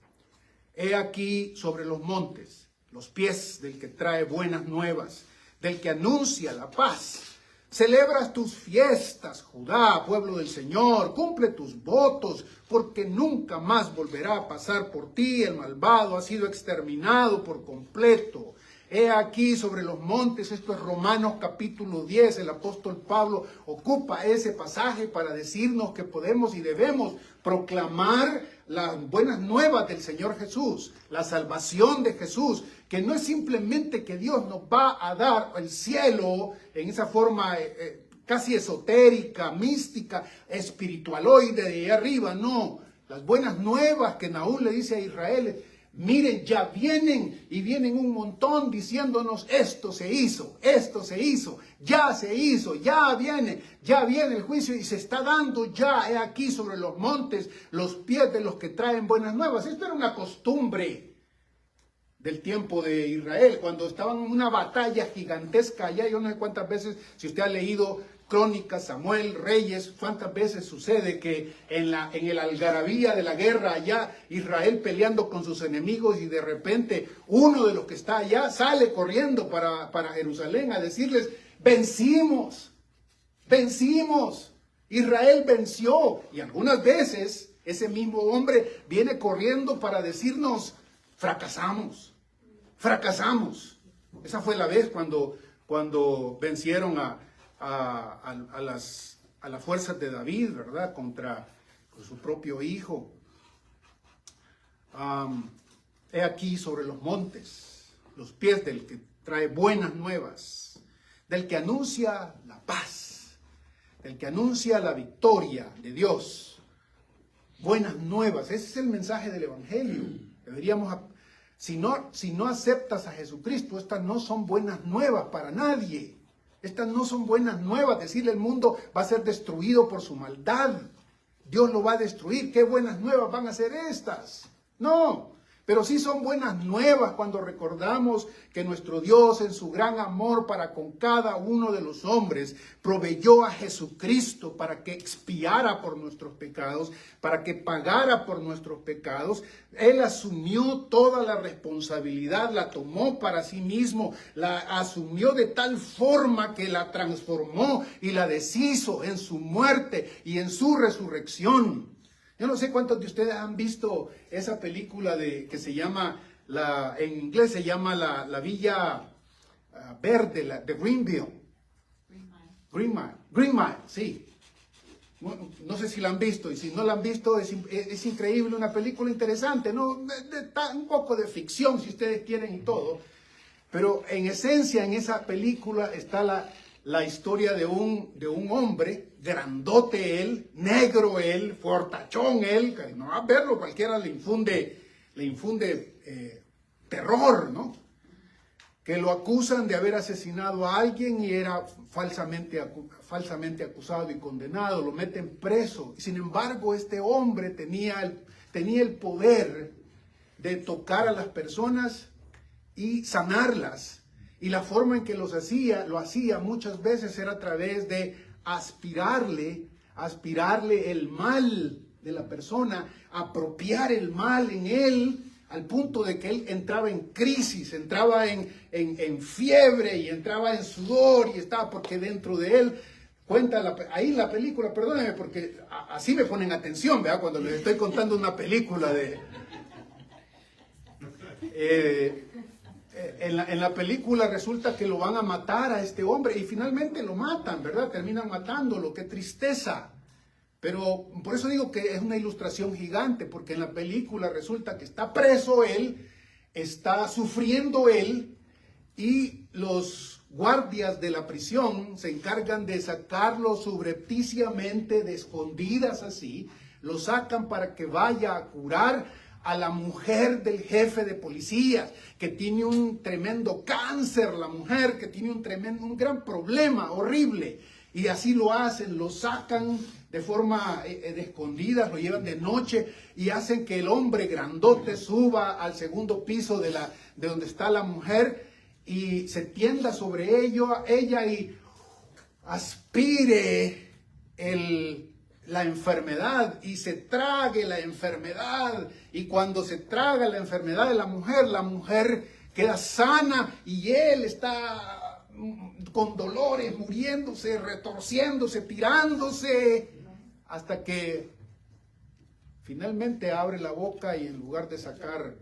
He aquí sobre los montes, los pies del que trae buenas nuevas, del que anuncia la paz. Celebras tus fiestas, Judá, pueblo del Señor, cumple tus votos, porque nunca más volverá a pasar por ti. El malvado ha sido exterminado por completo. He aquí sobre los montes, esto es Romanos capítulo 10, el apóstol Pablo ocupa ese pasaje para decirnos que podemos y debemos proclamar las buenas nuevas del Señor Jesús, la salvación de Jesús, que no es simplemente que Dios nos va a dar el cielo en esa forma casi esotérica, mística, espiritualoide de ahí arriba, no. Las buenas nuevas que Nahum le dice a Israel, miren, ya vienen y vienen un montón diciéndonos esto se hizo, ya se hizo, ya viene el juicio y se está dando ya aquí sobre los montes los pies de los que traen buenas nuevas. Esto era una costumbre del tiempo de Israel, cuando estaban en una batalla gigantesca allá. Yo no sé cuántas veces, si usted ha leído Crónicas, Samuel, Reyes, cuántas veces sucede que en el algarabía de la guerra allá, Israel peleando con sus enemigos y de repente uno de los que está allá sale corriendo para Jerusalén a decirles, vencimos, Israel venció. Y algunas veces ese mismo hombre viene corriendo para decirnos, fracasamos. Esa fue la vez cuando vencieron a las fuerzas de David, ¿verdad? Contra su propio hijo. He aquí sobre los montes, los pies del que trae buenas nuevas, del que anuncia la paz, del que anuncia la victoria de Dios. Buenas nuevas, ese es el mensaje del Evangelio. Deberíamos, si no aceptas a Jesucristo, estas no son buenas nuevas para nadie. Estas no son buenas nuevas. Decirle al mundo va a ser destruido por su maldad. Dios lo va a destruir. ¿Qué buenas nuevas van a ser estas? No, pero sí son buenas nuevas cuando recordamos que nuestro Dios en su gran amor para con cada uno de los hombres proveyó a Jesucristo para que expiara por nuestros pecados, para que pagara por nuestros pecados. Él asumió toda la responsabilidad, la tomó para sí mismo, la asumió de tal forma que la transformó y la deshizo en su muerte y en su resurrección. Yo no sé cuántos de ustedes han visto esa película que se llama, en inglés se llama la Villa Verde, de Greenville. Green Mile, sí. No sé si la han visto, y si no la han visto, es increíble, una película interesante, ¿no? Un poco de ficción, si ustedes quieren, y todo. Pero en esencia, en esa película está la historia de un hombre, grandote él, negro él, fortachón él, que no va a verlo, cualquiera le infunde terror, ¿no? Que lo acusan de haber asesinado a alguien y era falsamente acusado y condenado, lo meten preso. Sin embargo, este hombre tenía el poder de tocar a las personas y sanarlas. Y la forma en que lo hacía muchas veces era a través de aspirarle el mal de la persona, apropiar el mal en él, al punto de que él entraba en crisis, entraba en fiebre y entraba en sudor y estaba porque dentro de él, ahí la película, perdónenme porque así me ponen atención, ¿verdad? Cuando les estoy contando una película en la película resulta que lo van a matar a este hombre y finalmente lo matan, ¿verdad? Terminan matándolo, qué tristeza. Pero por eso digo que es una ilustración gigante, porque en la película resulta que está preso él, está sufriendo él, y los guardias de la prisión se encargan de sacarlo subrepticiamente, de escondidas así, lo sacan para que vaya a curar a la mujer del jefe de policías, que tiene un tremendo cáncer, la mujer que tiene un gran problema horrible, y así lo hacen, lo sacan de forma de escondidas, lo llevan de noche y hacen que el hombre grandote suba al segundo piso de donde está la mujer y se tienda sobre ella y aspire la enfermedad y se trague la enfermedad. Y cuando se traga la enfermedad de la mujer queda sana y él está con dolores, muriéndose, retorciéndose, tirándose, hasta que finalmente abre la boca y en lugar de sacar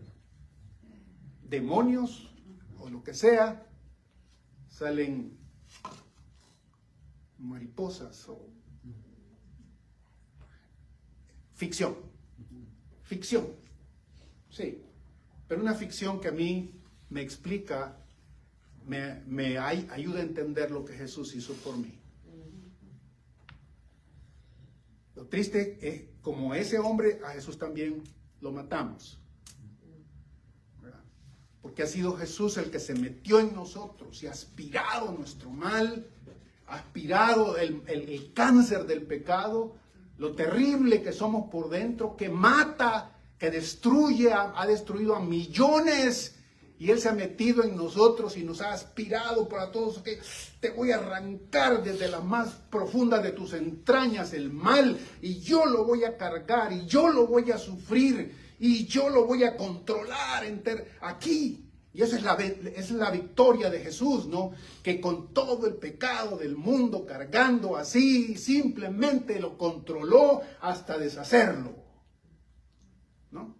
demonios o lo que sea, salen mariposas o ficción, sí, pero una ficción que a mí me explica, me ayuda a entender lo que Jesús hizo por mí. Lo triste es, como ese hombre, a Jesús también lo matamos, ¿verdad? Porque ha sido Jesús el que se metió en nosotros y ha aspirado nuestro mal, ha aspirado el cáncer del pecado, lo terrible que somos por dentro, que mata, que destruye, ha destruido a millones, y Él se ha metido en nosotros y nos ha aspirado para todos, que te voy a arrancar desde las más profundas de tus entrañas el mal, y yo lo voy a cargar, y yo lo voy a sufrir, y yo lo voy a controlar aquí. Y esa es la victoria de Jesús, ¿no? Que con todo el pecado del mundo cargando así, simplemente lo controló hasta deshacerlo, ¿no?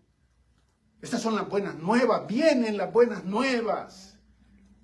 Estas son las buenas nuevas, vienen las buenas nuevas.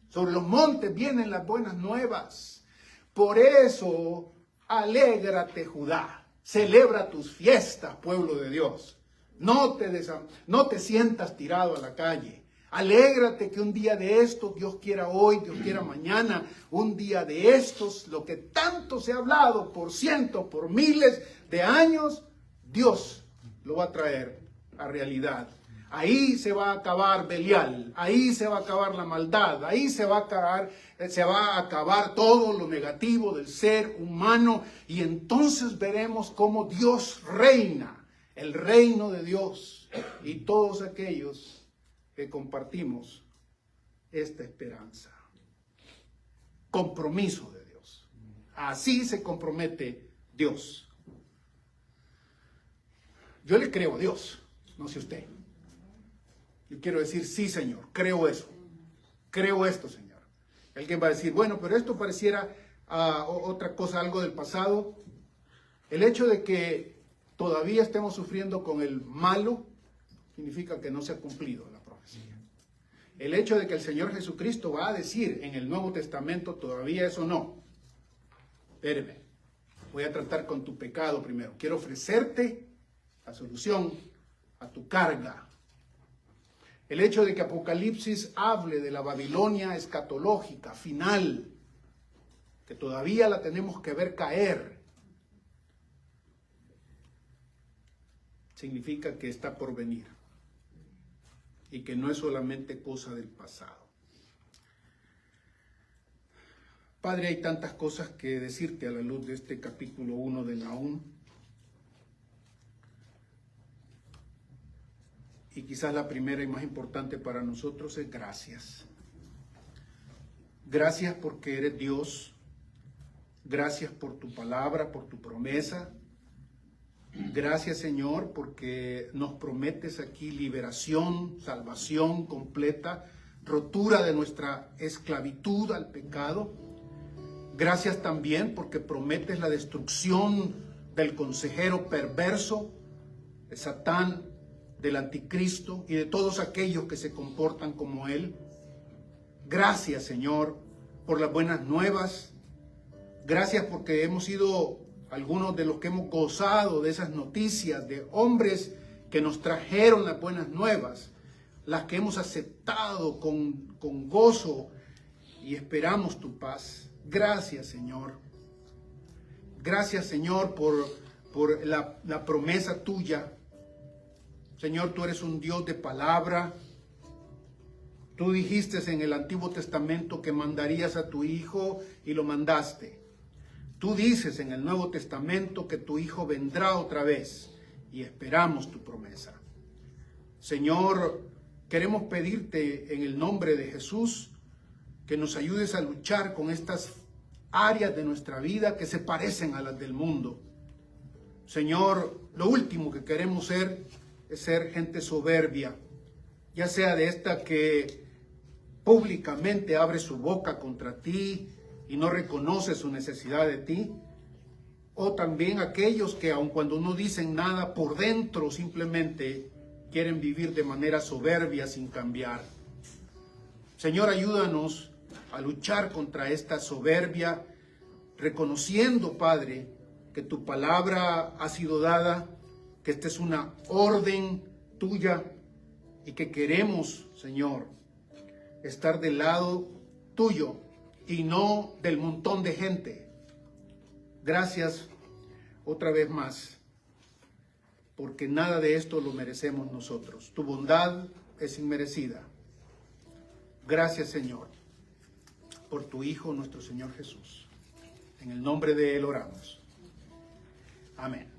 Sobre los montes vienen las buenas nuevas. Por eso, alégrate, Judá. Celebra tus fiestas, pueblo de Dios. No te sientas tirado a la calle. Alégrate que un día de estos, Dios quiera hoy, Dios quiera mañana, un día de estos, lo que tanto se ha hablado por cientos, por miles de años, Dios lo va a traer a realidad. Ahí se va a acabar Belial, ahí se va a acabar la maldad, ahí se va a acabar todo lo negativo del ser humano, y entonces veremos cómo Dios reina, el reino de Dios, y todos aquellos que compartimos esta esperanza. Compromiso de Dios. Así se compromete Dios. Yo le creo a Dios, no sé usted. Yo quiero decir, sí, Señor, creo eso. Creo esto, Señor. Alguien va a decir, bueno, pero esto pareciera otra cosa, algo del pasado. El hecho de que todavía estemos sufriendo con el malo significa que no se ha cumplido la profecía. El hecho de que el Señor Jesucristo va a decir en el Nuevo Testamento, todavía eso no. Espéreme, voy a tratar con tu pecado primero. Quiero ofrecerte la solución a tu carga. El hecho de que Apocalipsis hable de la Babilonia escatológica, final, que todavía la tenemos que ver caer, significa que está por venir y que no es solamente cosa del pasado. Padre, hay tantas cosas que decirte a la luz de este capítulo 1 de Nahum. Y quizás la primera y más importante para nosotros es gracias. Gracias porque eres Dios. Gracias por tu palabra, por tu promesa. Gracias, Señor, porque nos prometes aquí liberación, salvación completa, rotura de nuestra esclavitud al pecado. Gracias también porque prometes la destrucción del consejero perverso, de Satán, del anticristo y de todos aquellos que se comportan como él. Gracias, Señor, por las buenas nuevas. Gracias porque hemos sido algunos de los que hemos gozado de esas noticias de hombres que nos trajeron las buenas nuevas, las que hemos aceptado con gozo y esperamos tu paz. Gracias, Señor. Gracias, Señor, por la promesa tuya. Señor, tú eres un Dios de palabra. Tú dijiste en el Antiguo Testamento que mandarías a tu Hijo y lo mandaste. Tú dices en el Nuevo Testamento que tu Hijo vendrá otra vez y esperamos tu promesa. Señor, queremos pedirte en el nombre de Jesús que nos ayudes a luchar con estas áreas de nuestra vida que se parecen a las del mundo. Señor, lo último que queremos ser es ser gente soberbia, ya sea de esta que públicamente abre su boca contra ti y no reconoce su necesidad de ti. O también aquellos que aun cuando no dicen nada, por dentro simplemente quieren vivir de manera soberbia sin cambiar. Señor, ayúdanos a luchar contra esta soberbia, reconociendo, Padre, que tu palabra ha sido dada, que esta es una orden tuya y que queremos, Señor, estar del lado tuyo y no del montón de gente. Gracias otra vez más, porque nada de esto lo merecemos nosotros. Tu bondad es inmerecida. Gracias, Señor, por tu Hijo, nuestro Señor Jesús. En el nombre de Él oramos. Amén.